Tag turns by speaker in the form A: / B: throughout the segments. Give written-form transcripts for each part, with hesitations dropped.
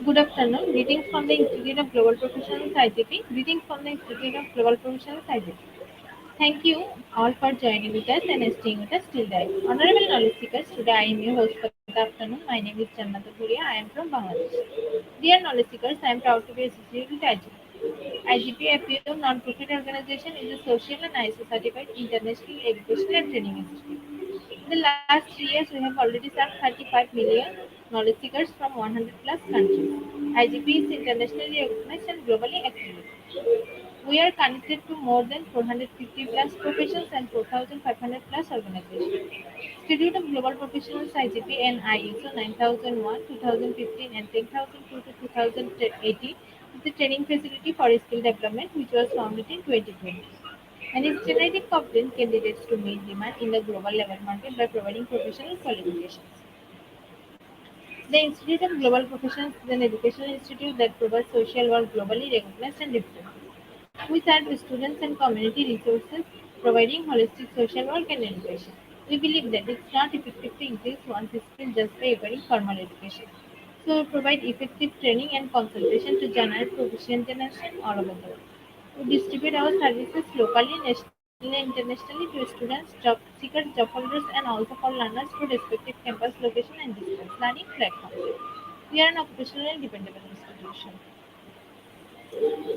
A: Good afternoon. Greetings from the Institute of Global Professionals IGP. Greetings from the Institute of Global Professionals IGP. Thank you all for joining with us and staying with us till the end. Honorable knowledge seekers, today I am your host for the afternoon. My name is Jannat Puria. I am from Bangladesh. Dear knowledge seekers, I am proud to be associated with IGP. IGP, a pure non-profit organization, is a social and ISO certified international education and training institute. In the last 3 years, we have already served 35 million knowledge seekers from 100 plus countries. IGP is internationally recognized and globally accredited. We are connected to more than 450 plus professions and 4,500 plus organizations. Institute of Global Professionals IGP and ISO 9001, 2015 and 10002 to 2018 is the training facility for skill development which was founded in 2020 and is generating competent candidates to meet demand in the global labor market by providing professional qualifications. The Institute of Global Professionals is an educational institute that provides social work globally recognized and reputed. We serve students and community resources, providing holistic social work and education. We believe that it's not effective to increase one's skill just by offering formal education. So we provide effective training and consultation to generate proficient generation all over the world. We distribute our services locally, nationally, and internationally to students, job seekers, job holders, and also for learners through respective campus location and distance learning platforms. We are an occupational and dependable institution.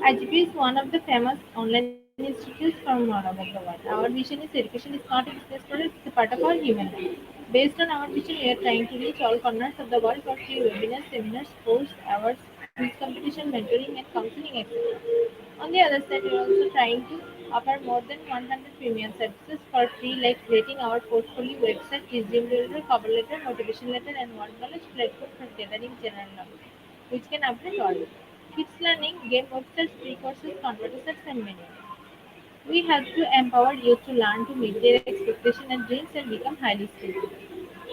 A: IGP is one of the famous online institutes from all over the world. Our vision is education is not a business product, it's a part of our human life. Based on our vision, we are trying to reach all corners of the world for free webinars, seminars, courses, awards, quiz competition, mentoring, and counseling, etc. On the other side, we are also trying to offer more than 100 premium services for free, like creating our portfolio website, resume letter, cover letter, motivation letter, and one knowledge platform for gathering general knowledge, which can update all. Kids learning, game websites, free courses, conversations, and many more. We help to empower youth to learn to meet their expectations and dreams and become highly skilled.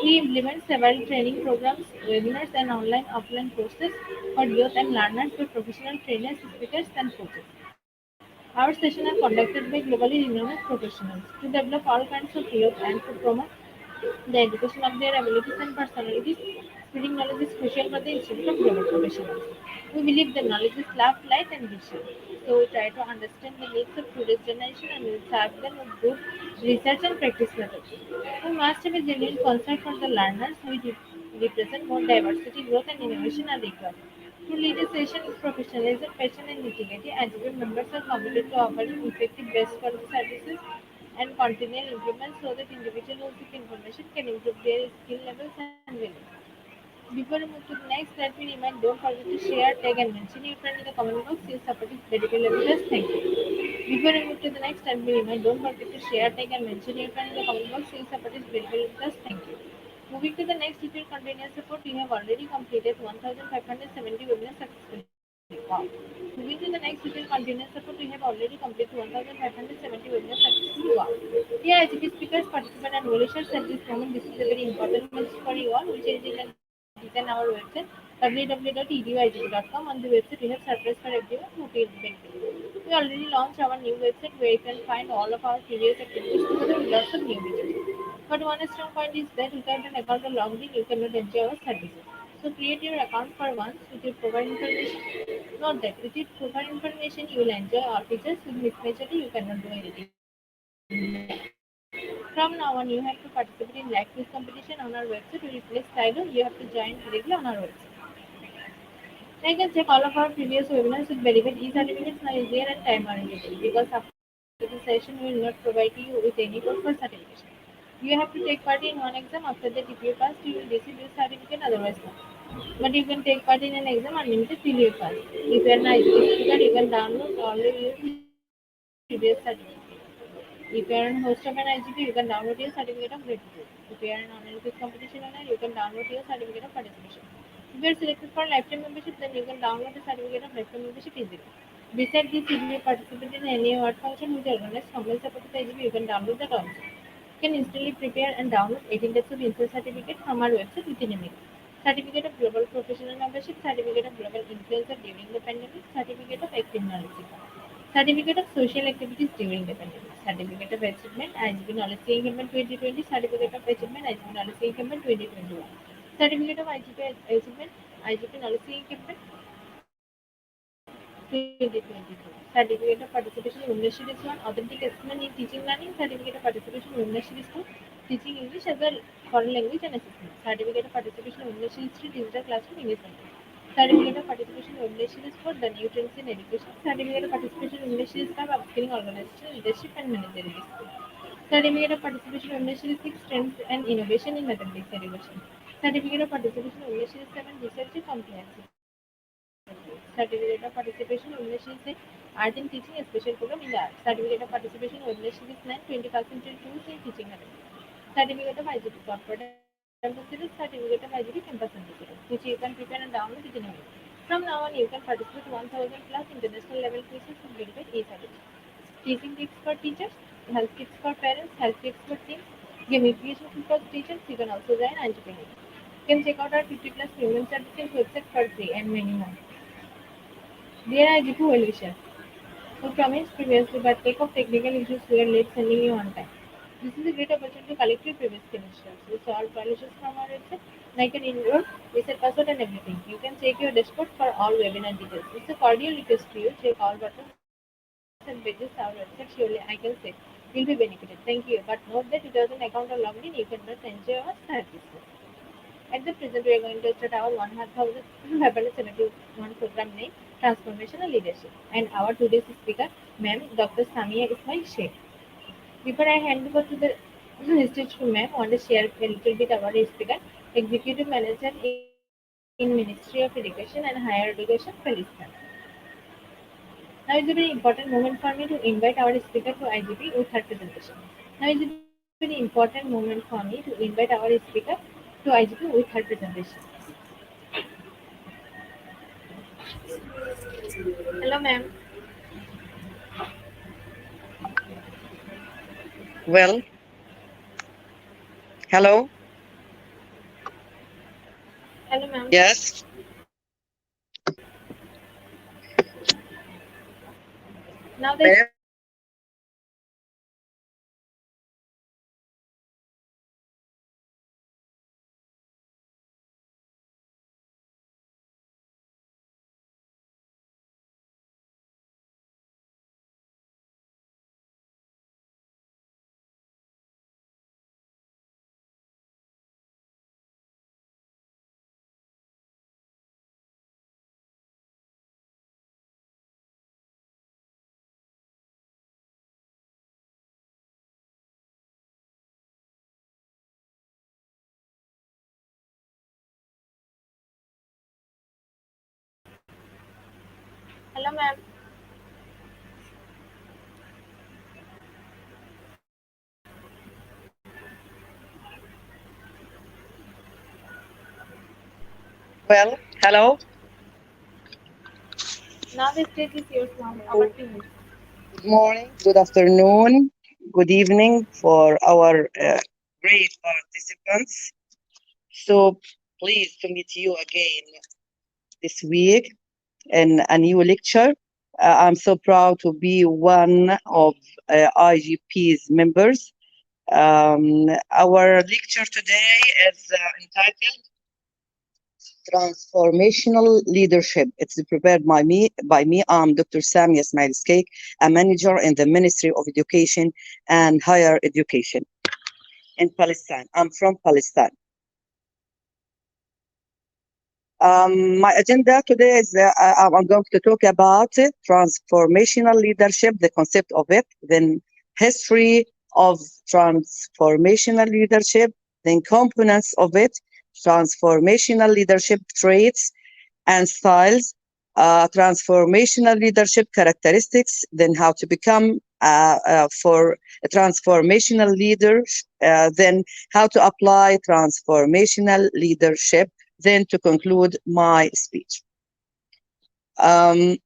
A: We implement several training programs, webinars, and online offline courses for youth and learners by professional trainers, speakers, and coaches. Our sessions are conducted by globally renowned professionals to develop all kinds of youth and to promote the education of their abilities and personalities. Spreading knowledge is crucial for the Institute of Global Professionals. We believe that knowledge is love, light, and vision. So we try to understand the needs of today's generation and we serve them with good research and practice methods. We must have a genuine concern for the learners who represent more diversity, growth, and innovation are required. To lead a session with professionalism, passion, and integrity, IGP members are committed to offering effective best quality services and continual improvement so that individuals who seek information can improve their skill levels and value. Before we move to the next, let me remind don't forget to share, tag, and mention your friend in the comment box. Your support is very valuable. Thank you. Before we move to the next, let me remind don't forget to share, tag, and mention your friend in the comment box. Your support is very valuable. Thank you. Moving to the next detailed continuous support, we have already completed 1570 webinars successfully. Wow. Moving to the next detailed continuous support, we have already completed 1570 webinars successfully. Wow. Yeah, ICT speakers, participant, and volunteers at this moment. This is a very important message for you all, which is in our website www.eduigp.com. On the website, we have surprise for everyone who will benefit. We already launched our new website where you can find all of our previous activities together with lots of new features. But one strong point is that without an account or logged in, you cannot enjoy our services. So create your account for once with your provide information. Note that with your provide information, you will enjoy our features. With mismatched, you cannot do anything there. From now on, you have to participate in like quiz competition on our website. To replace Slido, you have to join directly on our website. I can check all of our previous webinars with verified e-certificates now easier and time oriented because after the session we will not provide you with any code for certification. You have to take part in one exam. After that, if you pass, you will receive your certificate. Otherwise, not. But you can take part in an exam unlimited till you pass. If you are an IT speaker, you can download all of your previous certificate. If you are a host of an IGP, you can download your certificate of gratitude. If you are an online quiz competition owner, you can download your certificate of participation. If you are selected for lifetime membership, then you can download the certificate of lifetime membership easily. Besides this, if you participate in any award function which organized combined support with IGP, you can download that also. You can instantly prepare and download 18 days of instant certificate from our website within a minute. Certificate of Global Professional Membership, Certificate of Global Influencer during the pandemic, Certificate of Active Knowledge Seeker, Certificate of Social Activities during the pandemic, Certificate of Achievement, IGP Knowledge Seeking Campaign 2020, Certificate of Achievement, IGP Knowledge Seeking Campaign 2021, Certificate of IGP Achievement, IGP Knowledge Seeking Campaign 2022, Certificate of Participation in Women's Series 1, Authentic Assessment in Teaching Learning, Certificate of Participation in Women's Series 2, Teaching English as a foreign language and assessment, Certificate of Participation in Women's Series 3, Digital Classroom English Language, Certificate of Participation in Women's Series 4, The New Trends in Education, Certificate of Participation in Women's Series 5, Upskilling Organization, Leadership and Managerial Skills, Certificate of Participation in Women's Series 6, Trends and Innovation in Mathematics Education, Certificate of Participation in Women's Series 7, Research and Comprehensive, Certificate of Participation in Women's Series 8, Art in Teaching, a special program in the arts, Certificate of Participation in Women's Series 9, 20 percentage tools in teaching mathematics, Certificate of IGP Corporate Ambassador, Certificate of IGP Campus Ambassador, which you can prepare and download within a minute. From now on, you can participate 1000 plus international level quizzes with verified e-certificates. Teaching tips for teachers, health tips for parents, health tips for teams, gamification for teachers. You can also join entrepreneurs. You can check out our 50 plus premium certificates website for free and many more. Dear IGP well wishes, who promised previously but take of technical issues we are late sending you on time. This is a great opportunity to collect your previous credentials. We solve all issues from our website, like an enroll, reset password and everything. You can check your dashboard for all webinar details. It's a cordial request to you. Check all buttons and pages our website. Surely I can say you'll be benefited. Thank you. But note that without an account or login, you cannot enjoy our services. At the present, we are going to start our 1571 program name, Transformational Leadership. And our today's speaker, Ma'am Dr. Samia Ismail Sheikh. Before I hand over to the stage to Ma'am, I want to share a little bit about our speaker, Executive Manager in Ministry of Education and Higher Education, Felicia. Now is a very important moment for me to invite our speaker to IGP with her presentation. Now is a very important moment for me to invite our speaker to IGP with her presentation. Hello, ma'am.
B: Well, hello.
A: Hello, ma'am.
B: Yes.
A: Now the
B: Ma'am.
A: speaker is Hello, ma'am.
B: Well, hello.
A: Now the stage is yours, ma'am. Over
B: So,
A: to you.
B: good morning, good afternoon, good evening for our great participants. So, pleased to meet you again this week in a new lecture. I'm so proud to be one of IGP's members. Our lecture today is entitled Transformational Leadership. It's prepared by me. I'm Dr. Samia Ismail Skeik, a manager in the Ministry of Education and Higher Education in Palestine. I'm from Palestine. My agenda today is I'm going to talk about transformational leadership, the concept of it, then history of transformational leadership, then components of it, transformational leadership traits, and styles, transformational leadership characteristics, then how to become for a transformational leader, then how to apply transformational leadership, then to conclude my speech. Um,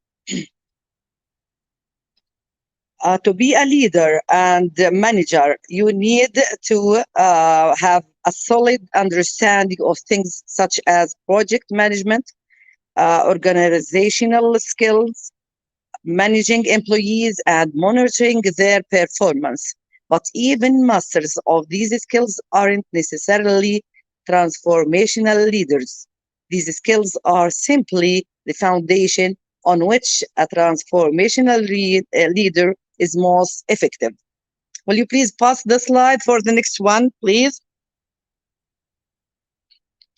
B: to be a leader and a manager, you need to have a solid understanding of things such as project management, organizational skills, managing employees, and monitoring their performance. But even masters of these skills aren't necessarily transformational leaders. These skills are simply the foundation on which a transformational leader is most effective. Will you please pass the slide for the next one, please?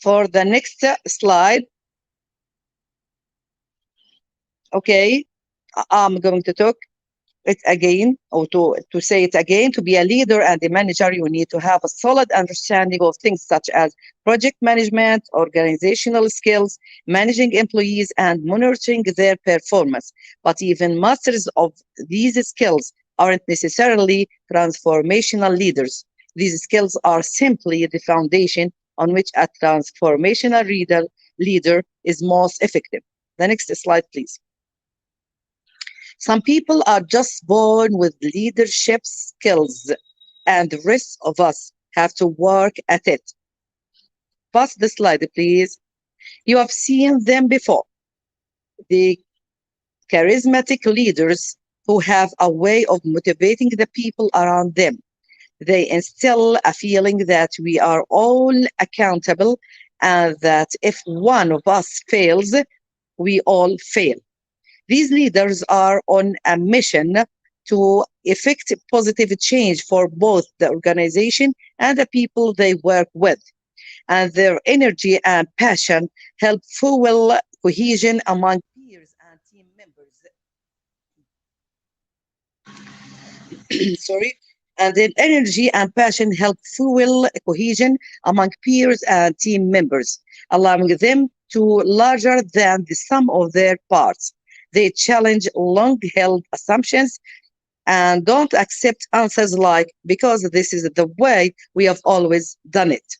B: For the next slide, okay, I'm going to talk it again, or to say it again. To be a leader and a manager, you need to have a solid understanding of things such as project management, organizational skills, managing employees, and monitoring their performance. But even masters of these skills aren't necessarily transformational leaders. These skills are simply the foundation on which a transformational leader is most effective. The next slide, please. Some people are just born with leadership skills, and the rest of us have to work at it. Pass the slide, please. You have seen them before. The charismatic leaders who have a way of motivating the people around them. They instill a feeling that we are all accountable and that if one of us fails, we all fail. These leaders are on a mission to effect positive change for both the organization and the people they work with. And their energy and passion help fuel cohesion among peers and team members. Sorry. And their energy and passion help fuel cohesion among peers and team members, allowing them to larger than the sum of their parts. They challenge long held assumptions and don't accept answers like, because this is the way we have always done it.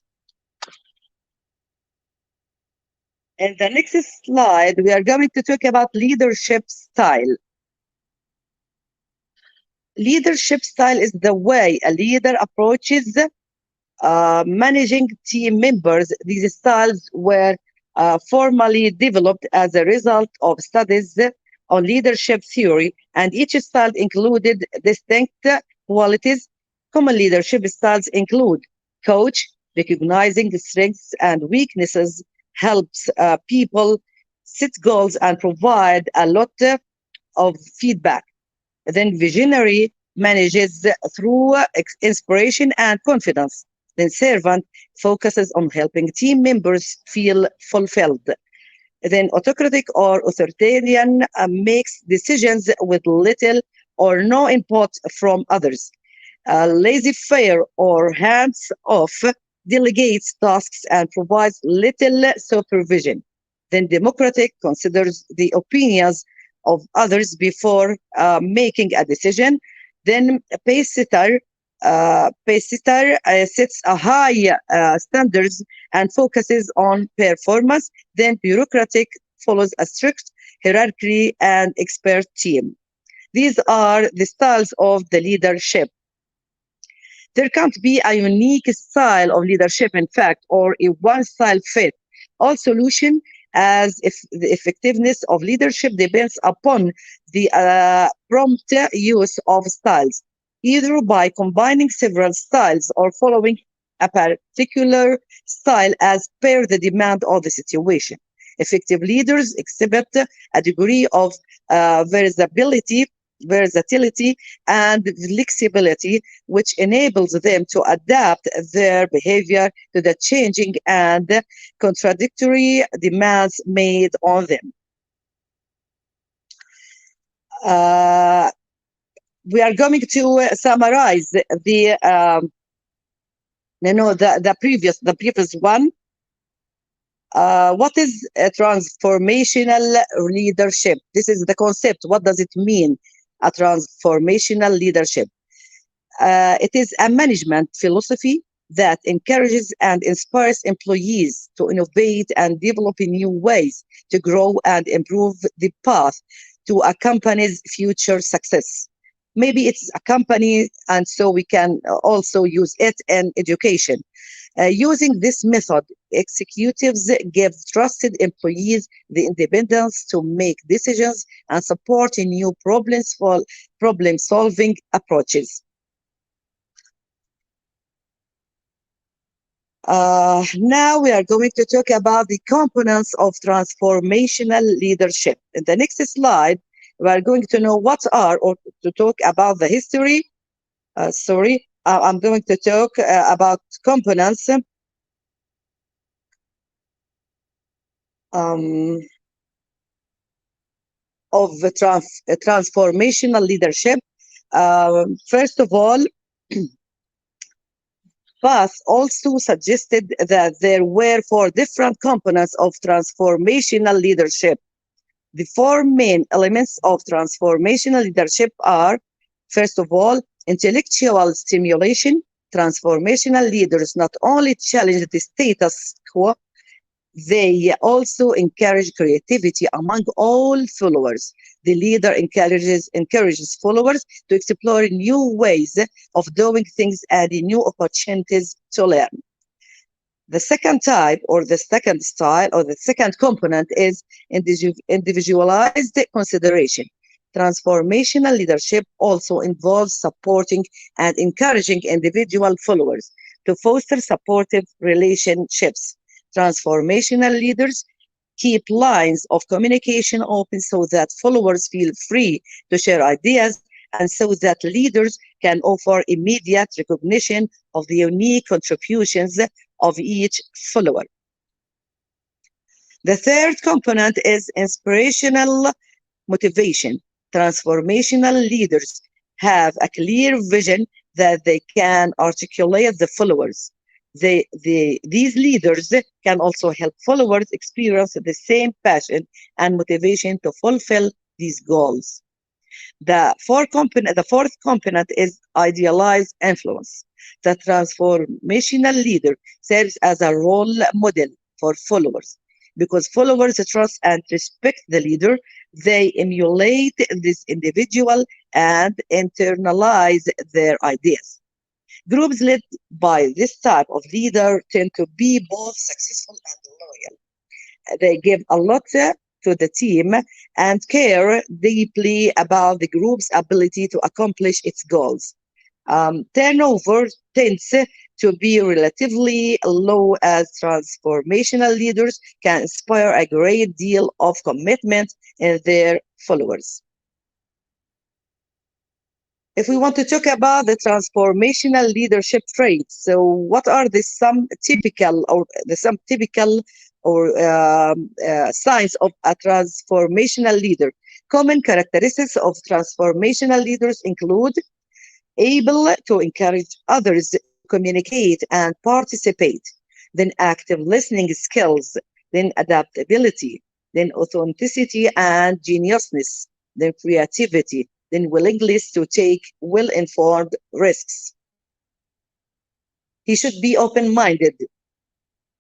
B: In the next slide, we are going to talk about leadership style. Leadership style is the way a leader approaches managing team members. These styles were formally developed as a result of studies on leadership theory, and each style included distinct qualities. Common leadership styles include coach, recognizing strengths and weaknesses, helps people set goals and provide a lot of feedback. Then visionary manages through inspiration and confidence. Then servant focuses on helping team members feel fulfilled. Then autocratic or authoritarian makes decisions with little or no input from others. Laissez-faire or hands-off delegates tasks and provides little supervision. Then democratic considers the opinions of others before making a decision. Then a pace setter sets a high standards and focuses on performance. Then bureaucratic follows a strict hierarchy and expert team. These are the styles of the leadership. There can't be a unique style of leadership, in fact, or a one style fit. All solution as if the effectiveness of leadership depends upon the prompt use of styles, either by combining several styles or following a particular style as per the demand of the situation. Effective leaders exhibit a degree of versatility and flexibility, which enables them to adapt their behavior to the changing and contradictory demands made on them. Uh, we are going to summarize the previous one. What is a transformational leadership? This is the concept. What does it mean? A transformational leadership. It is a management philosophy that encourages and inspires employees to innovate and develop new ways to grow and improve the path to a company's future success. Maybe it's a company, and so we can also use it in education. Using this method, executives give trusted employees the independence to make decisions and support in new problem solving approaches. Now we are going to talk about the components of transformational leadership. In the next slide, we are going to know what are, or to talk about the history. I'm going to talk about components um, of transformational leadership. First of all, Bath also suggested that there were four different components of transformational leadership. The four main elements of transformational leadership are, first of all, intellectual stimulation. Transformational leaders not only challenge the status quo, they also encourage creativity among all followers. The leader encourages followers to explore new ways of doing things and new opportunities to learn. The second type, or the second style, or the second component is individualized consideration. Transformational leadership also involves supporting and encouraging individual followers to foster supportive relationships. Transformational leaders keep lines of communication open so that followers feel free to share ideas and so that leaders can offer immediate recognition of the unique contributions of each follower. The third component is inspirational motivation. Transformational leaders have a clear vision that they can articulate the followers. These leaders can also help followers experience the same passion and motivation to fulfill these goals. The fourth component is idealized influence. The transformational leader serves as a role model for followers. Because followers trust and respect the leader, they emulate this individual and internalize their ideas. Groups led by this type of leader tend to be both successful and loyal. They give a lot to the team and care deeply about the group's ability to accomplish its goals. Turnover tends to be relatively low as transformational leaders can inspire a great deal of commitment in their followers. If we want to talk about the transformational leadership traits, so what are the some typical or signs of a transformational leader? Common characteristics of transformational leaders include able to encourage others to communicate and participate, then active listening skills, then adaptability, then authenticity and geniusness, then creativity, then willingness to take well-informed risks. He should be open-minded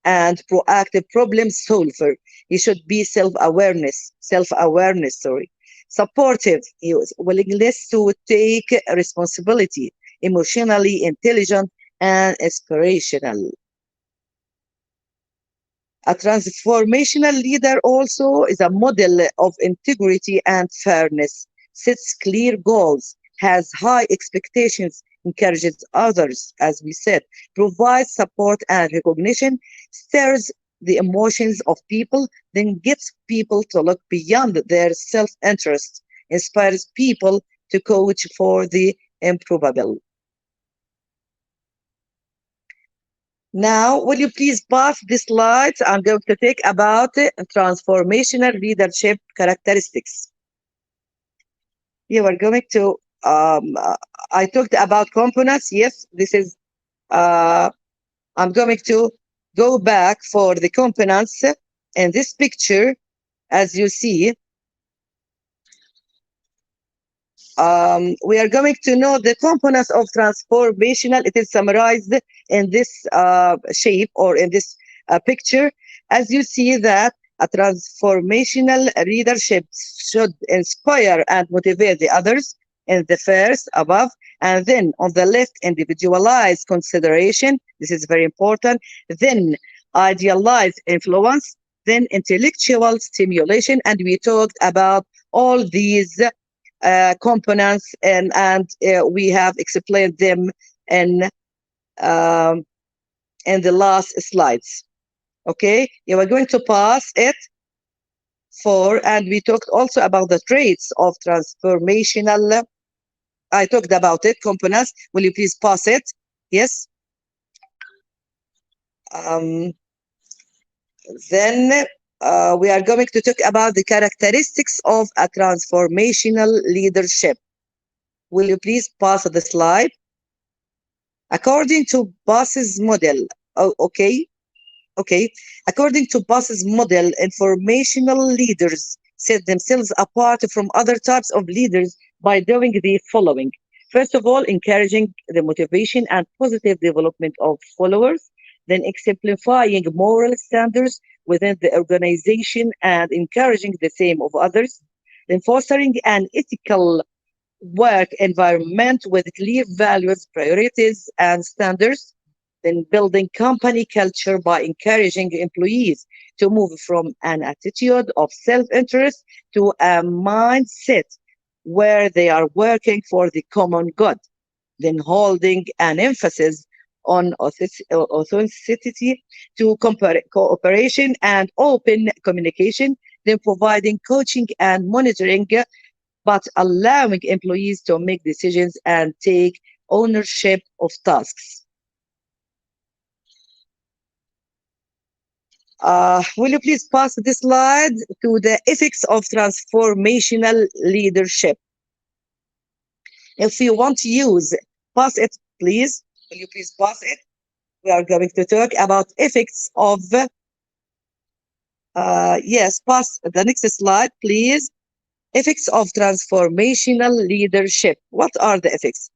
B: and proactive problem solver. He should be self-awareness, sorry. Supportive, willingness to take responsibility, emotionally intelligent and inspirational. A transformational leader also is a model of integrity and fairness, sets clear goals, has high expectations, encourages others, as we said, provides support and recognition, stirs the emotions of people, then gets people to look beyond their self interest, inspires people to coach for the improbable. Now, will you please pass the slides? I'm going to take about transformational leadership characteristics. You are going to, I talked about components. Yes, this is, I'm going to go back for the components in this picture. As you see, we are going to know the components of transformational. It is summarized in this shape or in this picture. As you see that a transformational leadership should inspire and motivate the others in the first above, and then on the left, individualized consideration. This is very important. Then idealized influence, then intellectual stimulation, and we talked about all these components, and we have explained them in um, in the last slides. Okay, you are going to pass it for, and we talked also about the traits of transformational. I talked about it. Components. Will you please pass it? Yes. Um, then we are going to talk about the characteristics of a transformational leadership. Will you please pass the slide? According to Boss's model, oh, okay. According to Boss's model, informational leaders set themselves apart from other types of leaders by doing the following. First of all, encouraging the motivation and positive development of followers, then exemplifying moral standards within the organization and encouraging the same of others, then fostering an ethical work environment with clear values, priorities, and standards, then building company culture by encouraging employees to move from an attitude of self interest to a mindset where they are working for the common good, then holding an emphasis on authenticity to cooperation and open communication, then providing coaching and monitoring, but allowing employees to make decisions and take ownership of tasks. Will you please pass the slide to the ethics of transformational leadership? If you want to use, pass it, please. Will you please pass it? We are going to talk about ethics of, yes, pass the next slide, please. Ethics of transformational leadership. What are the ethics?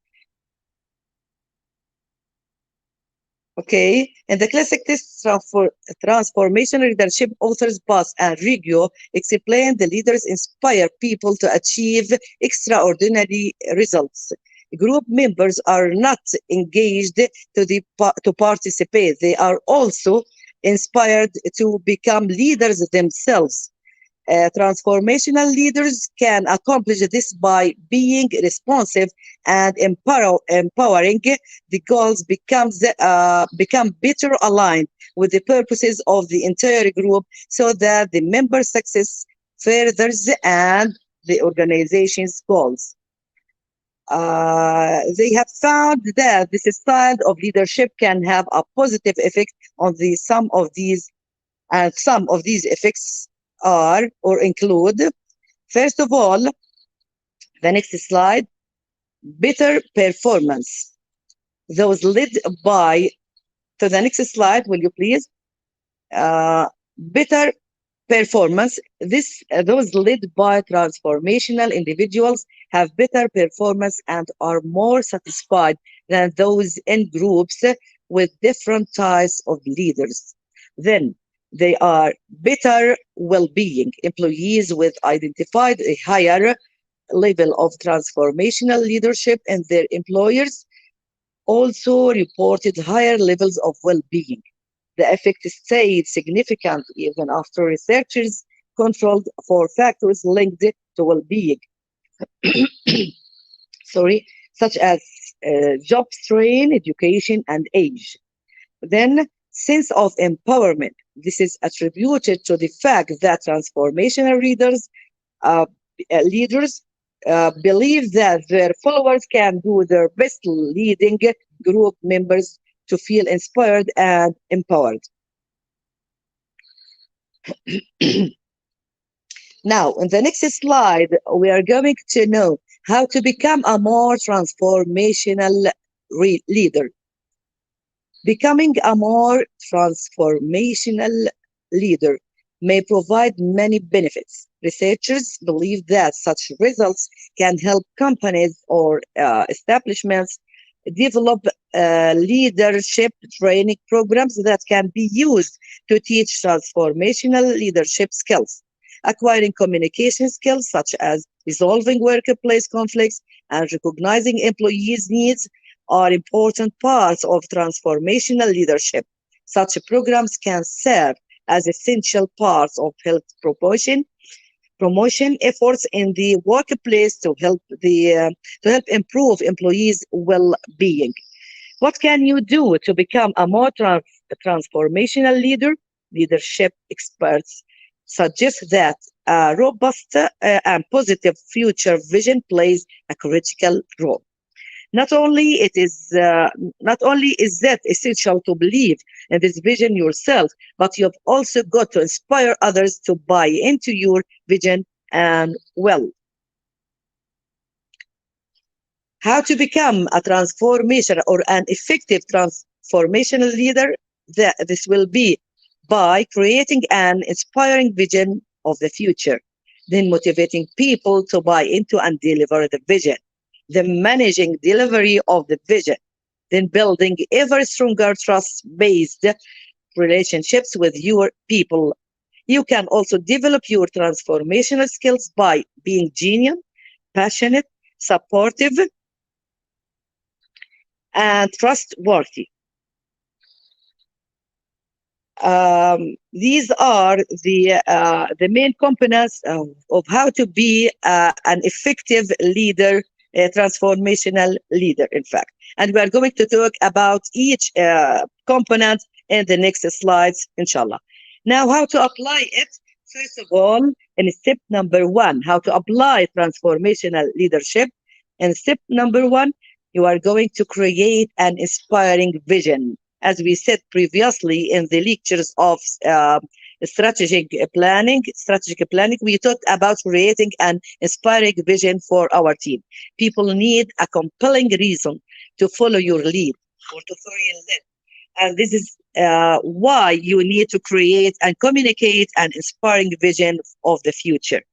B: Okay, in the classic text for transformational leadership, authors Bass and Riggio explain the leaders inspire people to achieve extraordinary results. Group members are not engaged to participate; they are also inspired to become leaders themselves. Transformational leaders can accomplish this by being responsive and empowering. The goals become better aligned with the purposes of the entire group, so that the member success furthers and the organization's goals. They have found that this style of leadership can have a positive effect on the some of these, and some of these effects are or include, first of all, the next slide, better performance. Those led by, to the next slide, will you please? Better performance. Those led by transformational individuals have better performance and are more satisfied than those in groups with different types of leaders. Then they are better well-being. Employees with identified a higher level of transformational leadership in their employers also reported higher levels of well-being. The effect stayed significant even after researchers controlled for factors linked to well-being, sorry, such as job strain, education, and age. Then, sense of empowerment. This is attributed to the fact that transformational uh, leaders believe that their followers can do their best, leading group members to feel inspired and empowered. Now, in the next slide, we are going to know how to become a more transformational leader. Becoming a more transformational leader may provide many benefits. Researchers believe that such results can help companies or establishments develop leadership training programs that can be used to teach transformational leadership skills. Acquiring communication skills such as resolving workplace conflicts and recognizing employees' needs are important parts of transformational leadership. Such programs can serve as essential parts of health promotion efforts in the workplace to help improve employees' well-being. What can you do to become a more transformational leader? Leadership experts suggest that a robust and positive future vision plays a critical role. Not only it is not only is that essential to believe in this vision yourself, but you've also got to inspire others to buy into your vision and well. How to become a transformation or an effective transformational leader? This will be by creating an inspiring vision of the future, then motivating people to buy into and deliver the vision, then managing delivery of the vision, then building ever stronger trust based relationships with your people. You can also develop your transformational skills by being genuine, passionate, supportive, and trustworthy. These are the main components of how to be an effective leader, a transformational leader, in fact. And we are going to talk about each component in the next slides, inshallah. Now, how to apply it? First of all, in step number one, how to apply transformational leadership. In step number one, you are going to create an inspiring vision. As we said previously in the lectures of strategic planning, we talked about creating an inspiring vision for our team. People need a compelling reason to follow your lead or to follow your lead. And this is why you need to create and communicate an inspiring vision of the future.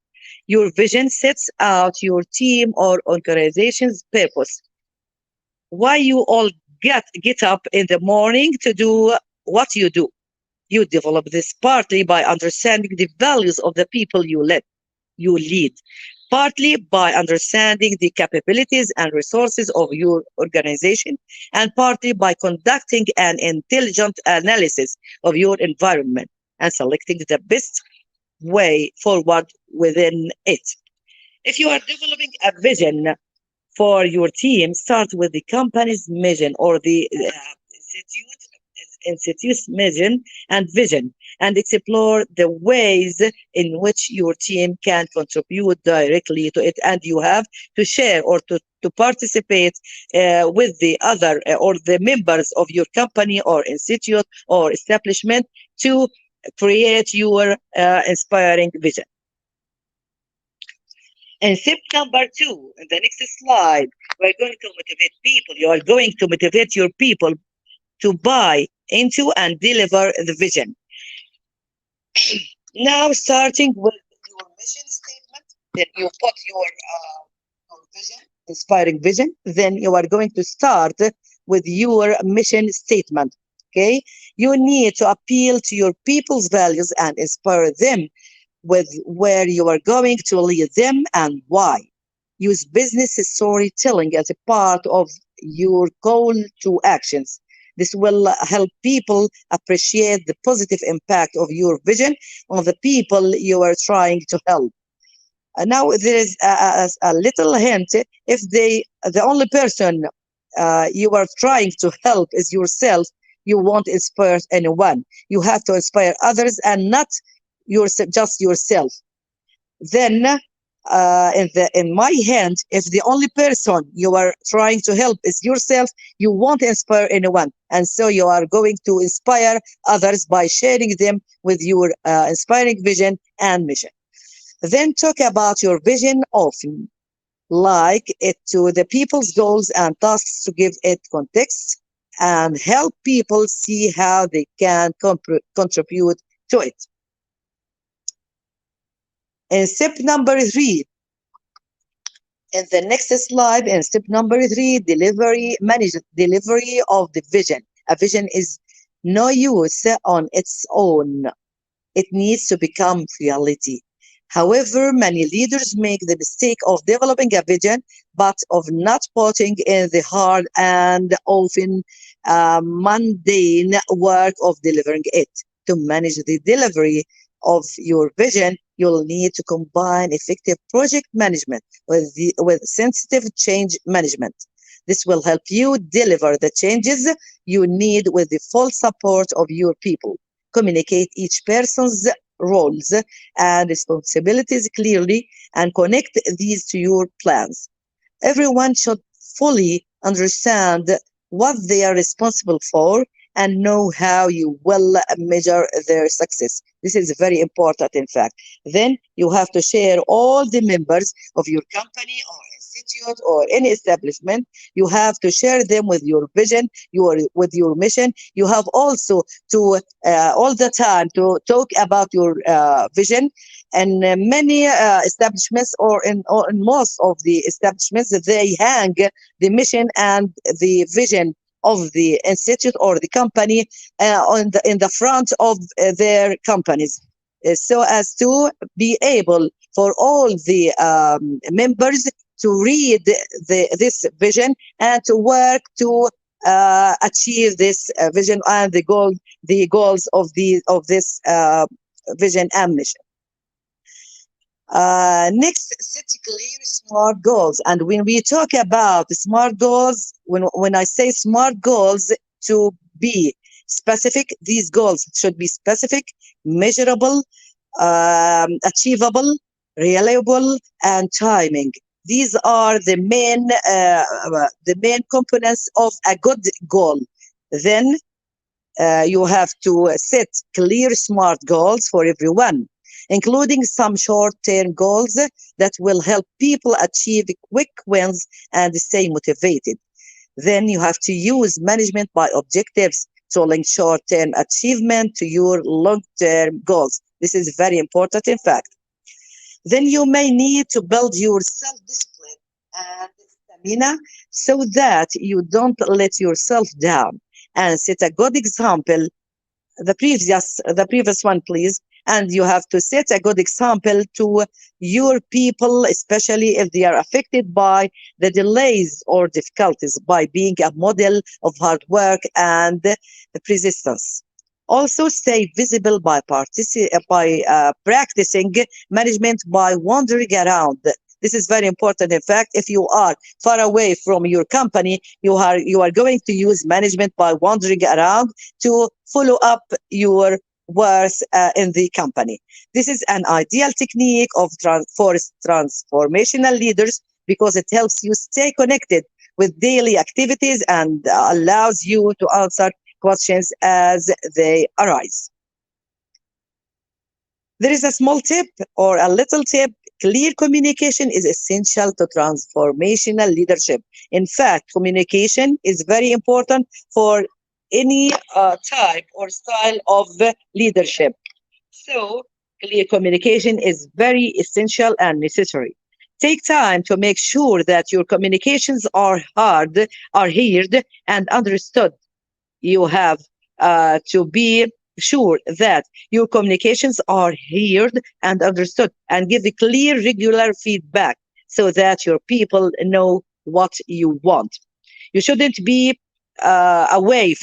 B: Your vision sets out your team or organization's purpose. Why you all get up in the morning to do what you do. You develop this partly by understanding the values of the people you lead, partly by understanding the capabilities and resources of your organization, and partly by conducting an intelligent analysis of your environment and selecting the best way forward within it. If you are developing a vision for your team, start with the company's mission or the institute's mission and vision, and explore the ways in which your team can contribute directly to it. And you have to share or to participate with the other or the members of your company or institute or establishment to create your inspiring vision. And step number two, in the next slide, we're going to motivate people. You are going to motivate your people to buy into and deliver the vision. Now, starting with your mission statement, then you put your vision, inspiring vision. Then you are going to start with your mission statement. Okay, you need to appeal to your people's values and inspire them with where you are going to lead them and why. Use business storytelling as a part of your call to actions. This will help people appreciate the positive impact of your vision on the people you are trying to help. Now there is a little hint. If the only person you are trying to help is yourself, you won't inspire anyone. You have to inspire others and not just yourself. Then in my hand, if the only person you are trying to help is yourself, you won't inspire anyone, and so you are going to inspire others by sharing them with your inspiring vision and mission. Then talk about your vision often, like it to the people's goals and tasks to give it context and help people see how they can contribute to it. And step number three, in the next slide, in step number three, delivery, manage delivery of the vision. A vision is no use on its own. It needs to become reality. However, many leaders make the mistake of developing a vision, but of not putting in the hard and often mundane work of delivering it. To manage the delivery of your vision, you'll need to combine effective project management with sensitive change management. This will help you deliver the changes you need with the full support of your people. Communicate each person's roles and responsibilities clearly and connect these to your plans. Everyone should fully understand what they are responsible for and know how you will measure their success. This is very important, in fact. Then you have to share all the members of your company or institute or any establishment. You have to share them with your vision, with your mission. You have also to all the time to talk about your vision. And many establishments, or in most of the establishments, they hang the mission and the vision of the institute or the company in the front of their companies, so as to be able for all the members to read this vision and to work to achieve this vision and the goals of this vision and mission. Next, set clear smart goals. And when we talk about smart goals, when I say smart goals, to be specific, these goals should be specific, measurable, achievable, reliable, and timing. These are the main components of a good goal. Then you have to set clear SMART goals for everyone, including some short term goals that will help people achieve quick wins and stay motivated. Then you have to use management by objectives to link short term achievement to your long term goals. This is very important, in fact. Then you may need to build your self discipline and stamina so that you don't let yourself down and set a good example. The previous one, please. And you have to set a good example to your people, especially if they are affected by the delays or difficulties, by being a model of hard work and persistence. Also, stay visible by practicing management by wandering around. This is very important. In fact, if you are far away from your company, you are going to use management by wandering around to follow up your worth in the company. This is an ideal technique for transformational leaders because it helps you stay connected with daily activities and allows you to answer questions as they arise. There is a small tip or a little tip. Clear communication is essential to transformational leadership. In fact, communication is very important for any type or style of leadership. So, Clear communication is very essential and necessary. Take time to make sure that your communications are heard and understood. You have to be sure that your communications are heard and understood, and give a clear, regular feedback so that your people know what you want. You shouldn't be far away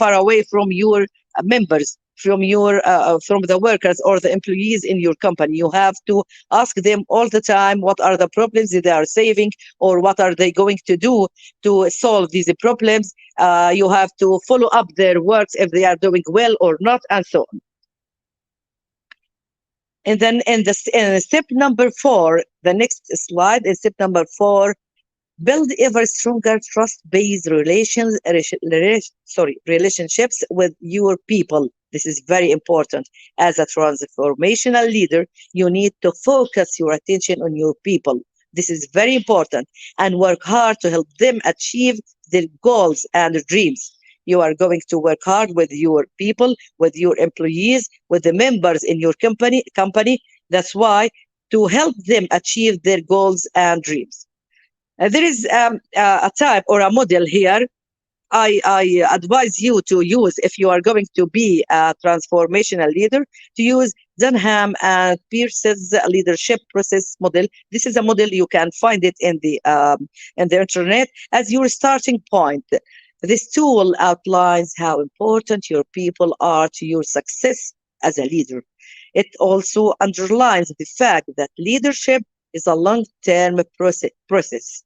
B: from your members, from the workers or the employees in your company. You have to ask them all the time what are the problems that they are saving, or what are they going to do to solve these problems. You have to follow up their works if they are doing well or not, and so on. And then in step number 4, the next slide is step number 4. Build ever stronger trust-based relationships with your people. This is very important. As a transformational leader, you need to focus your attention on your people. This is very important, and work hard to help them achieve their goals and dreams. You are going to work hard with your people, with your employees, with the members in your company. That's why, to help them achieve their goals and dreams. There is a type or a model here. I advise you to use, if you are going to be a transformational leader, to use Dunham and Pearce's leadership process model. This is a model, you can find it in the internet as your starting point. This tool outlines how important your people are to your success as a leader. It also underlines the fact that leadership is a long-term process.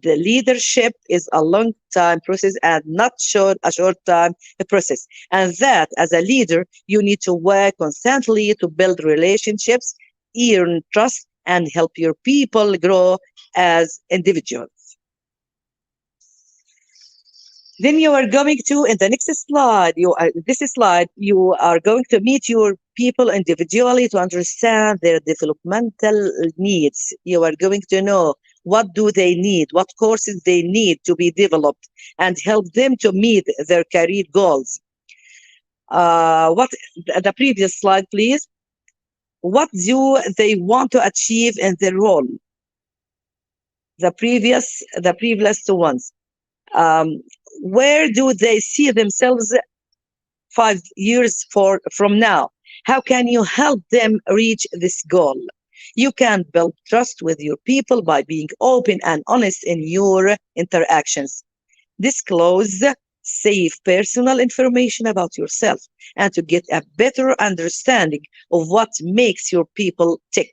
B: The leadership is a long time process and not a short time process. And that as a leader, you need to work constantly to build relationships, earn trust, and help your people grow as individuals. Then you are going to, in the next slide, you are going to meet your people individually to understand their developmental needs. You are going to know what do they need, what courses they need to be developed, and help them to meet their career goals. What the previous slide, please. What do they want to achieve in their role? The previous two ones. Um, where do they see themselves 5 years from now? How can you help them reach this goal? You can build trust with your people by being open and honest in your interactions. Disclose safe personal information about yourself and to get a better understanding of what makes your people tick.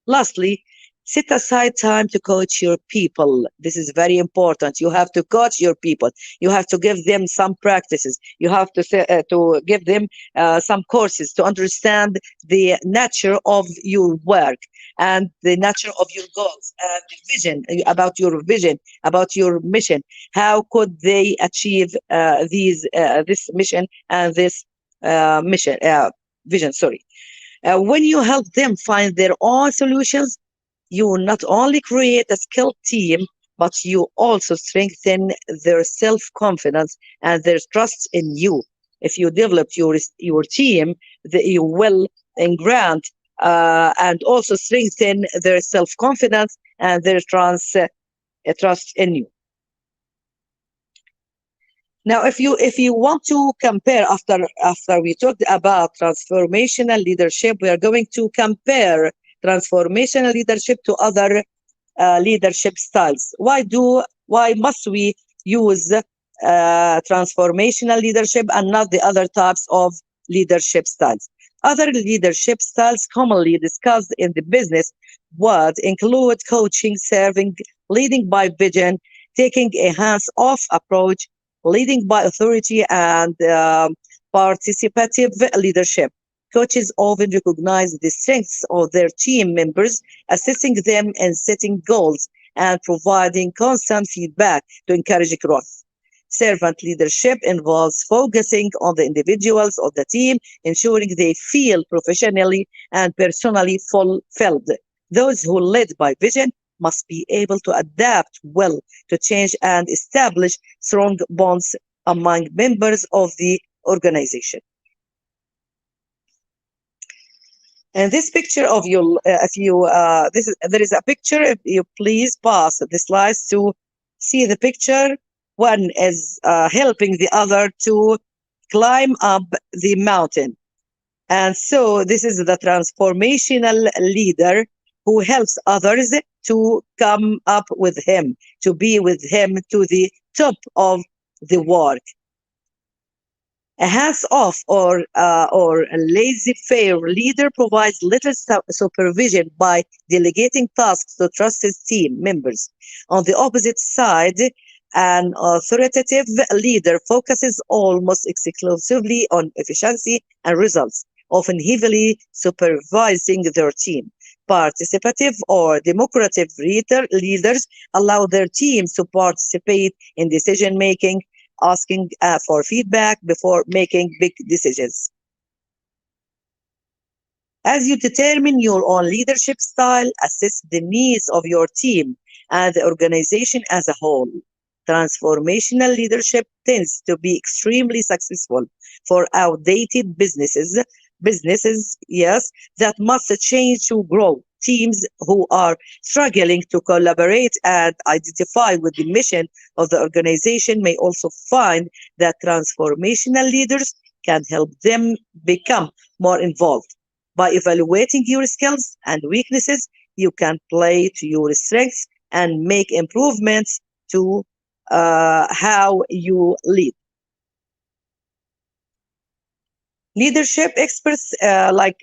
B: Lastly, set aside time to coach your people. This is very important. You have to coach your people. You have to give them some practices. You have to give them some courses to understand the nature of your work and the nature of your goals and the vision, about your mission. How could they achieve this mission and this mission vision? Sorry. When you help them find their own solutions, you not only create a skilled team, but you also strengthen their self-confidence and their trust in you. If you develop your team, you will grant and also strengthen their self-confidence and their trust in you. Now, if you want to compare, after we talked about transformational leadership, we are going to compare transformational leadership to other leadership styles. Why must we use transformational leadership and not the other types of leadership styles? Other leadership styles commonly discussed in the business would include coaching, serving, leading by vision, taking a hands-off approach, leading by authority, and participative leadership. Coaches often recognize the strengths of their team members, assisting them in setting goals and providing constant feedback to encourage growth. Servant leadership involves focusing on the individuals of the team, ensuring they feel professionally and personally fulfilled. Those who lead by vision must be able to adapt well to change and establish strong bonds among members of the organization. And this picture of you, if you, there is a picture. If you please pass the slides to see the picture. One is helping the other to climb up the mountain. And so this is the transformational leader who helps others to come up with him, to be with him to the top of the work. A hands-off or a laissez-faire leader provides little supervision by delegating tasks to trusted team members. On the opposite side, an authoritative leader focuses almost exclusively on efficiency and results, often heavily supervising their team. Participative or democratic leaders allow their teams to participate in decision making, asking for feedback before making big decisions. As you determine your own leadership style, assess the needs of your team and the organization as a whole. Transformational leadership tends to be extremely successful for outdated businesses, yes, that must change to grow. Teams who are struggling to collaborate and identify with the mission of the organization may also find that transformational leaders can help them become more involved. By evaluating your skills and weaknesses, you can play to your strengths and make improvements to how you lead. Leadership experts like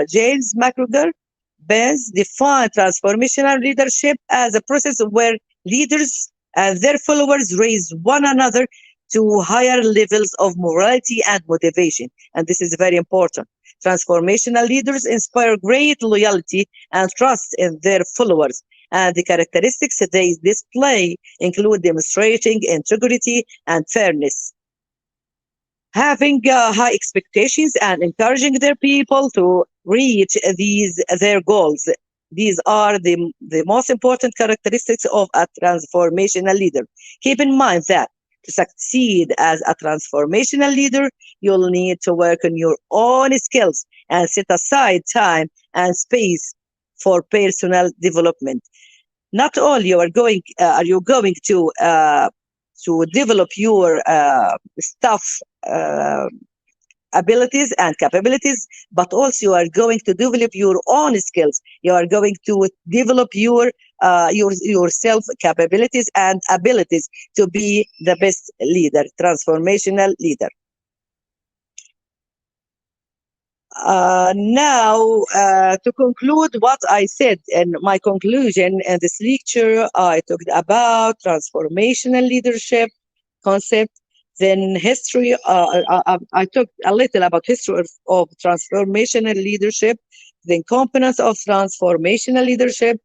B: James McGregor Benz define transformational leadership as a process where leaders and their followers raise one another to higher levels of morality and motivation. And this is very important. Transformational leaders inspire great loyalty and trust in their followers. And the characteristics they display include demonstrating integrity and fairness, having high expectations and encouraging their people to reach these their goals. These are the most important characteristics of a transformational leader. Keep in mind that to succeed as a transformational leader, you'll need to work on your own skills and set aside time and space for personal development. Not only are you going to develop your stuff uh, abilities and capabilities, but also you are going to develop your own skills. You are going to develop your self capabilities and abilities to be the best leader, transformational leader. Now, to conclude what I said in my conclusion in this lecture, I talked about transformational leadership concept, then history. I talked a little about history of transformational leadership, then components of transformational leadership,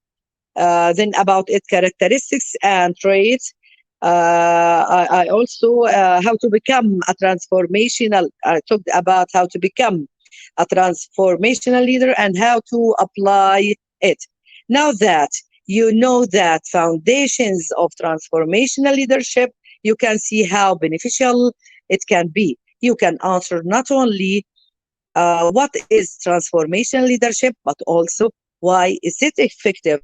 B: then about its characteristics and traits. I also how to become a transformational. I talked about how to become a transformational leader and how to apply it. Now that you know that foundations of transformational leadership, you can see how beneficial it can be. You can answer not only what is transformational leadership, but also why is it effective.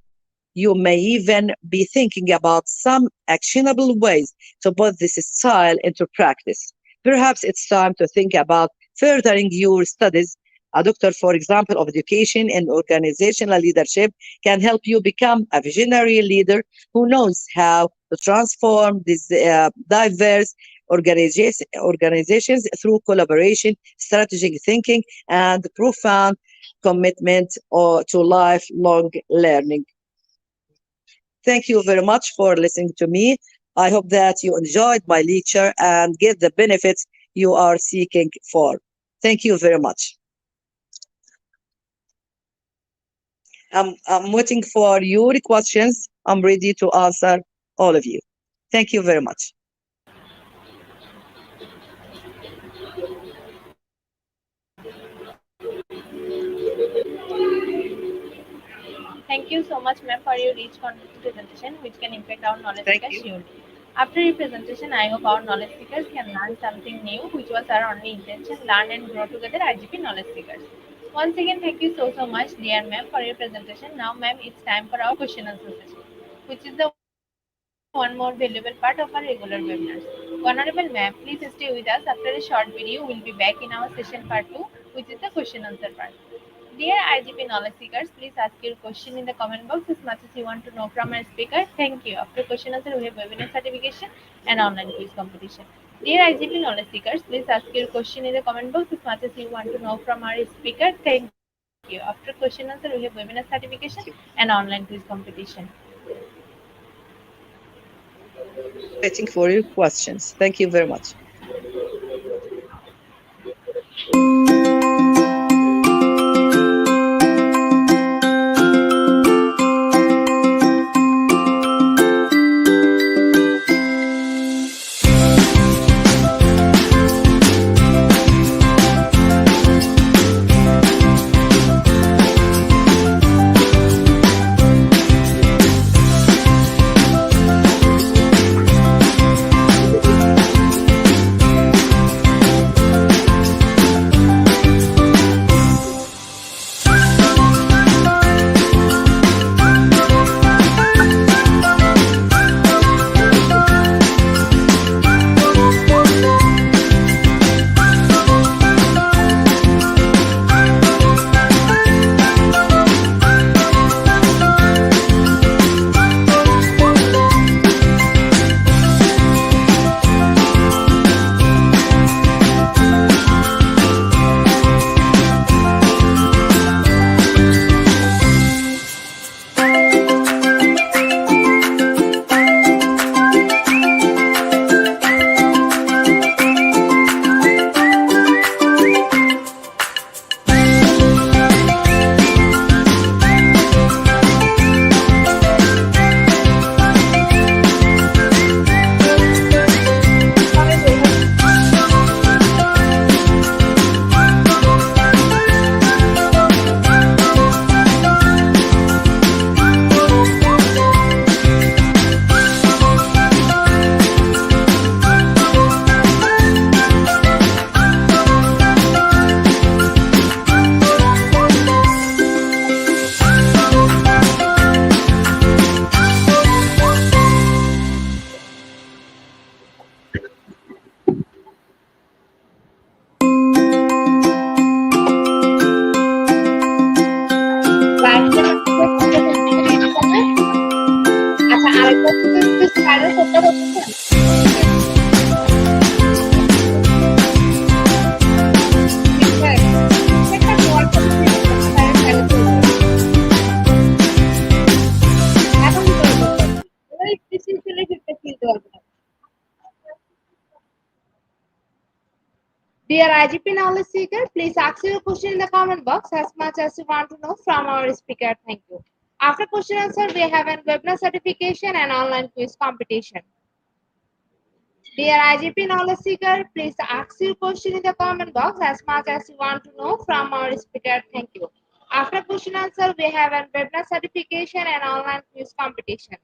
B: You may even be thinking about some actionable ways to put this style into practice. Perhaps it's time to think about furthering your studies. A doctor, for example, of education and organizational leadership can help you become a visionary leader who knows how to transform these diverse organizations through collaboration, strategic thinking, and profound commitment to lifelong learning. Thank you very much for listening to me. I hope that you enjoyed my lecture and get the benefits you are seeking for. Thank you very much. I'm waiting for your questions. I'm ready to answer all of you. Thank you very much.
A: Thank you so much, ma'am, for your rich presentation, which can impact our knowledge
B: Thank
A: seekers
B: you.
A: surely. After your presentation, I hope our knowledge seekers can learn something new, which was our only intention: learn and grow together, IGP knowledge seekers. Once again, thank you so much, dear ma'am, for your presentation. Now, ma'am, it's time for our question answer session, which is the one more valuable part of our regular webinars. Honorable ma'am, please stay with us. After a short video, we'll be back in our session part 2, which is the question answer part. Dear IGP knowledge seekers, please ask your question in the comment box as much as you want to know from our speaker. Thank you. After question answer, we have webinar certification and online quiz competition. Dear IGP knowledge seekers, please ask your question in the comment box as much as you want to know from our speaker. Thank you. After question answer, we have webinar certification and online quiz competition.
B: Waiting for your questions. Thank you very much.
A: আচ্ছা আরেকটা কিন্তু spiral কোডটা করতেছেন ঠিকঠাক একটা নোয়ার করতে এখন কি করে করতে এবার স্পেসিফিক ফিল্ডে ফিরতে ফিরতে পারবে না Dear IGP knowledge seeker, please ask your question in the comment box as much as you want to know from our speaker. Thank you. After question answer, we have a webinar certification and online quiz competition. Dear IGP knowledge seeker, please ask your question in the comment box as much as you want to know from our speaker. Thank you. After question answer, we have a webinar certification and online quiz competition.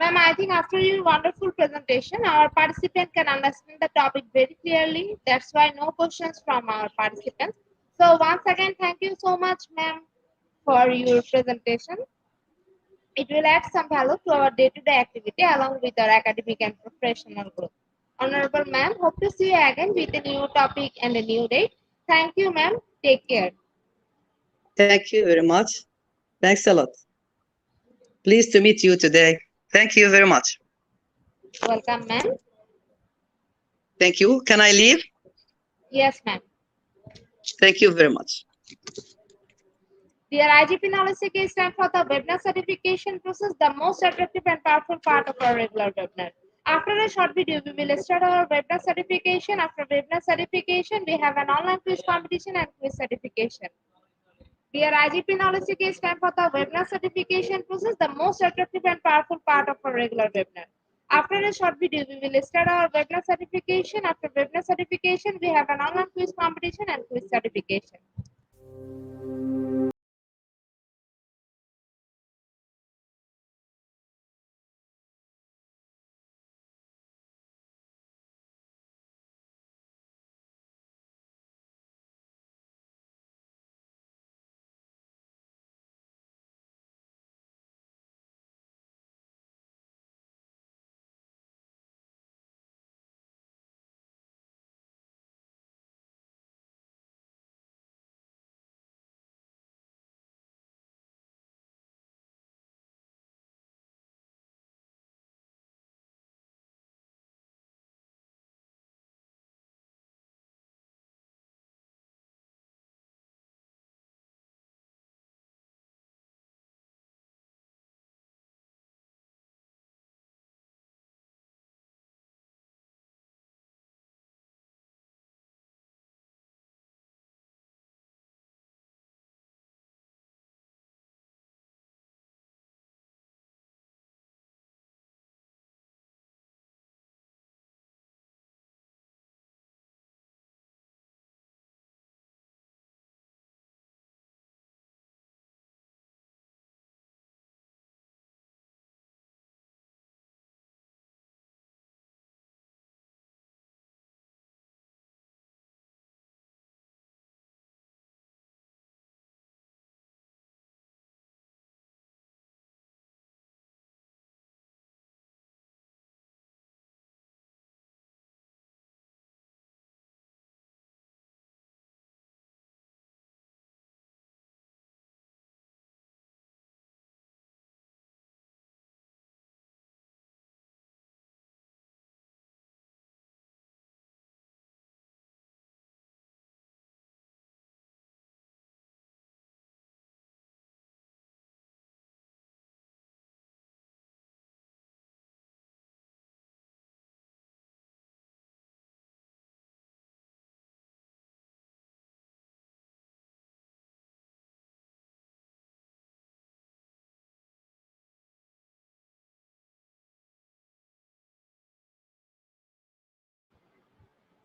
A: Ma'am, I think after your wonderful presentation, our participant can understand the topic very clearly. That's why no questions from our participants. So once again, thank you so much, ma'am, for your presentation. It will add some value to our day-to-day activity along with our academic and professional growth. Honorable ma'am, hope to see you again with a new topic and a new date. Thank you, ma'am. Take care.
B: Thank you very much. Thanks a lot. Pleased to meet you today. Thank you very much.
A: Welcome, ma'am.
B: Thank you. Can I leave?
A: Yes, ma'am.
B: Thank you very much.
A: Dear IGP knowledge seeker, stand for the webinar certification process, the most attractive and powerful part of our regular webinar. After a short video, we will start our webinar certification. After webinar certification, we have an online quiz competition and quiz certification. Dear IGP knowledge seeker, it's time for the webinar certification process, the most attractive and powerful part of our regular webinar. After a short video, we will start our webinar certification. After webinar certification, we have an online quiz competition and quiz certification.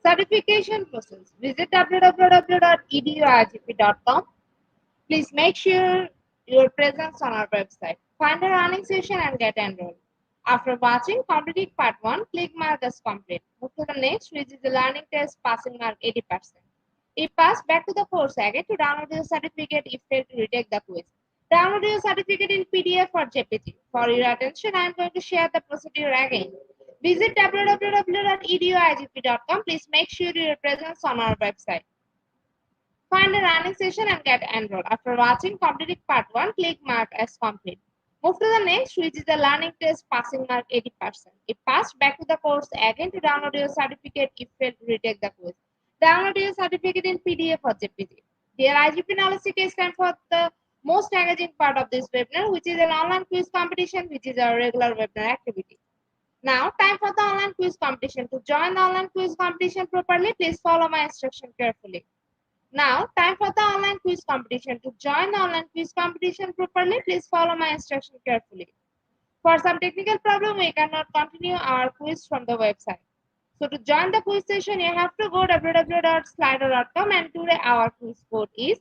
A: Certification process. Visit www.eduigp.com. Please make sure your presence on our website. Find a running session and get enrolled. After watching completing part 1, click mark as complete. Move to the next, which is the learning test passing mark 80%. If passed, back to the course again to download your certificate if failed to retake the quiz. Download your certificate in PDF or JPG. For your attention, I am going to share the procedure again. Visit www.eduigp.com. Please make sure your presence on our website. Find a running session and get enrolled. After watching completing part 1, click mark as complete. Move to the next, which is the learning test passing mark 80%. If passed, back to the course again to download your certificate if failed to retake the quiz. Download your certificate in PDF or JPG. Dear IGP knowledge seekers, time for the most engaging part of this webinar, which is an online quiz competition, which is our regular webinar activity. Now, time for the online quiz competition. To join the online quiz competition properly, please follow my instruction carefully. Now, time for the online quiz competition. To join the online quiz competition properly, please follow my instruction carefully. For some technical problem, we cannot continue our quiz from the website. So to join the quiz session, you have to go www.slido.com and today our quiz code is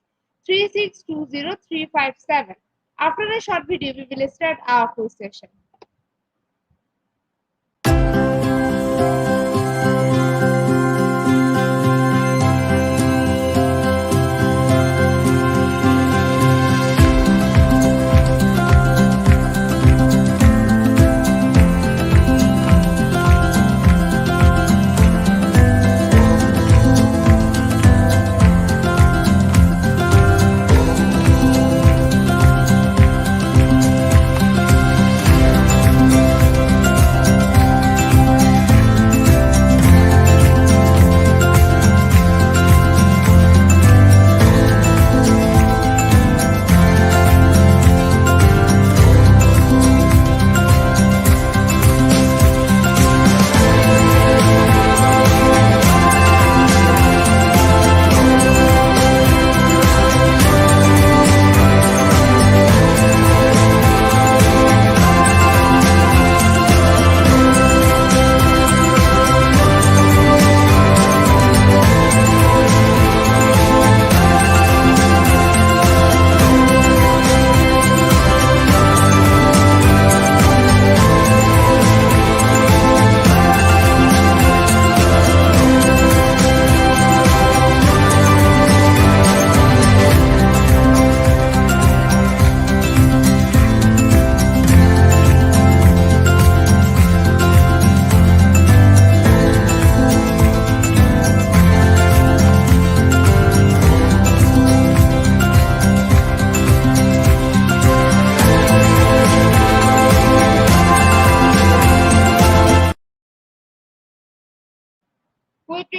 A: 3620357. After a short video, we will start our quiz session.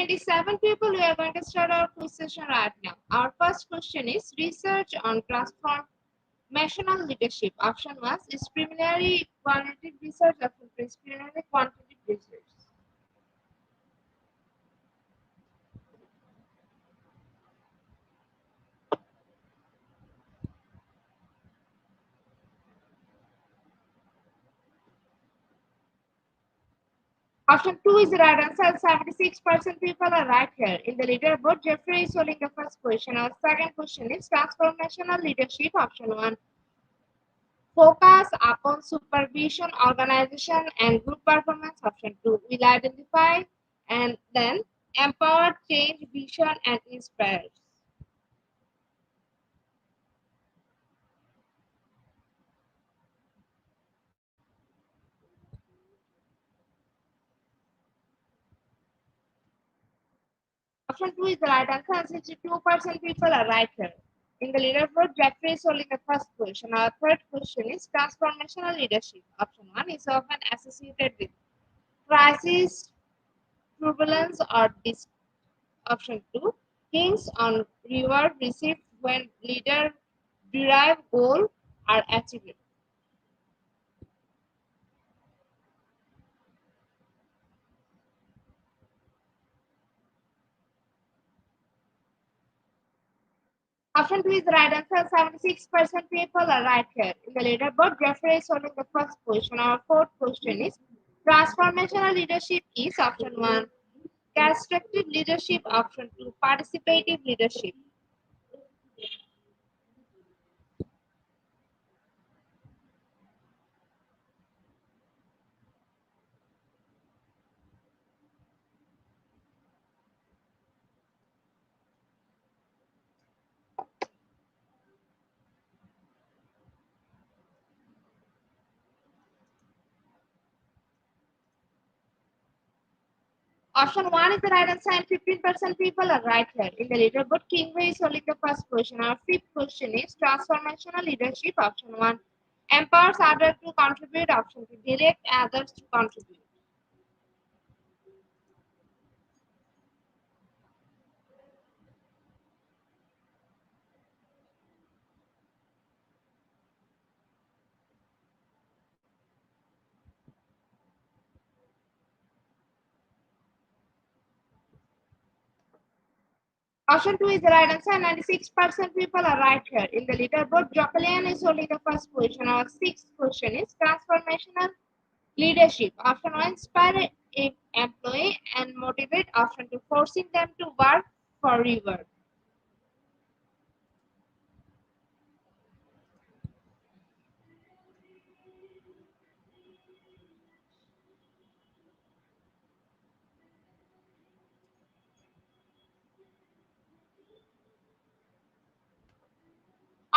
A: 97 people, we are going to start our quiz session right now. Our first question is research on transformational leadership. Option 1 is preliminary quantitative research. Option 2 is preliminary quantitative research. Option 2 is the right answer. 76% people are right here. In the leaderboard, Jeffrey is holding the first question. Our second question is transformational leadership. Option 1 focus upon supervision, organization, and group performance. Option 2 will identify and then empower, change, vision, and inspire. Option 2 is the right answer. 62% people are right here. In the leaderboard, Jeffrey is holding the first question. Our third question is transformational leadership. Option 1 is often associated with crisis, turbulence, or dis. Option 2 hints on reward received when leader derive goal are achieved. Option 2 is the right answer. 76% people are right here. In the leaderboard, Jeffrey is holding the first position. Our fourth question is transformational leadership is option 1 constructive leadership, option 2 participative leadership. Option 1 is the right answer and 15% people are right here. In the leaderboard, Kingway is holding the first position. Our fifth question is transformational leadership, option 1 empowers others to contribute, option 2 direct others to contribute. Option 2 is the right answer. 96% people are right here. In the leaderboard, Jocalian is holding the first position. Our sixth question is transformational leadership. Option 1 inspire a employee and motivate. Option 2 forcing them to work for reward.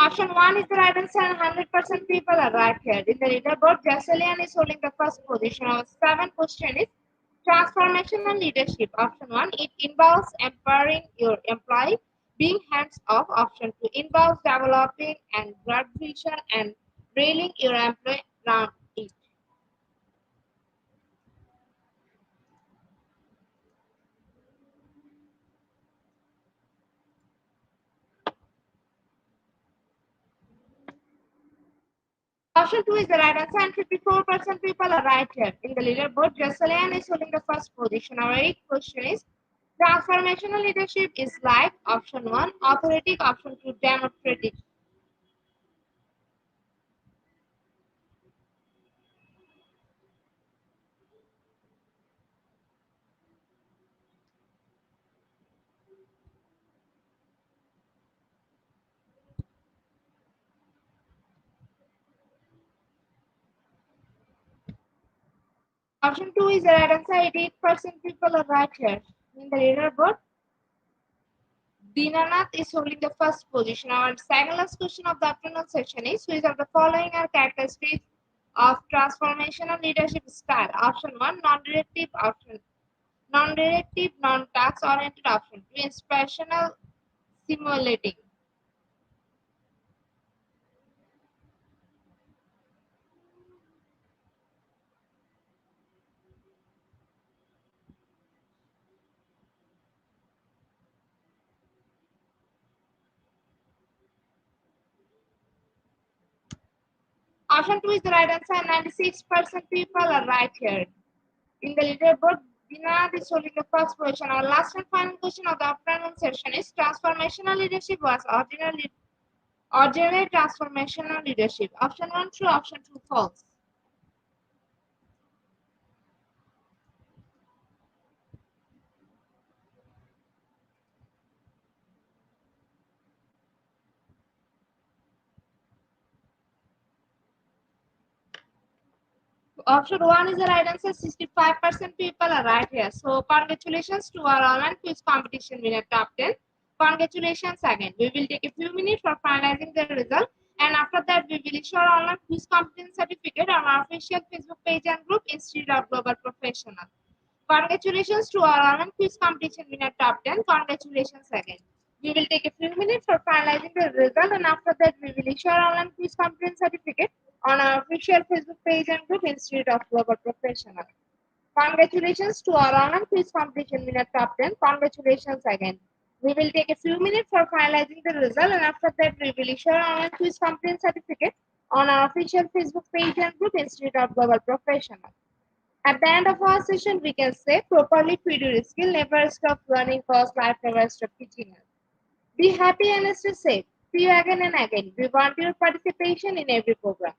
A: Option 1 is the right answer and 100% people are right here. In the leaderboard, Jocalian is holding the first position. Our seventh question is transformational leadership. Option 1, it involves empowering your employee, being hands off. Option 2 involves developing and broad vision and railing your employee around it. Option 2 is the right answer and 54% people are right here. In the leaderboard, Jocalian is holding the first position. Our eighth question is transformational leadership is like option 1, authoritative, option 2, democratic. Option 2 is the right answer. 88% people are right here. In the leaderboard, Dinanath is holding the first position. Our second last question of the afternoon session is which of the following are characteristics of transformational leadership style? Option 1, non-directive, option non-directive, non-task oriented, option 2, inspirational, simulating.
C: Option 2 is the right answer. 96% people are right here. In the leaderboard, Dinad is holding the first position. Our last and final question of the afternoon session is transformational leadership was ordinary transformational leadership. Option 1 true, option 2 false. Option 1 is the right answer. 65% people are right here. So, congratulations to our online quiz competition winner top 10. Congratulations again. We will take a few minutes for finalizing the result, and after that, we will issue our online quiz competence certificate on our official Facebook page and group Institute of Global Professional. Congratulations to our online quiz competition winner top 10. Congratulations again. We will take a few minutes for finalizing the result, and after that, we will issue our online quiz competence certificate on our official Facebook page and group Institute of Global Professional. Congratulations to our online quiz competition winner top 10. Congratulations again. We will take a few minutes for finalizing the result, and after that, we will issue our online quiz competence certificate on our official Facebook page and group Institute of Global Professional. At the end of our session, we can say properly feed your skill, never stop learning cause life never stop teaching us. Be happy and stay safe. See you again and again. We want your participation in every program.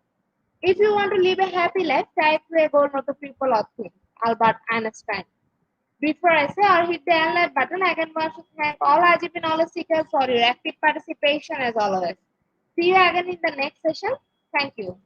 C: If you want to live a happy life, try to a goal, not the people or things. Albert Einstein. Before I say or hit the end like button, I can want to thank all RGP knowledge seekers for your active participation as always. See you again in the next session. Thank you.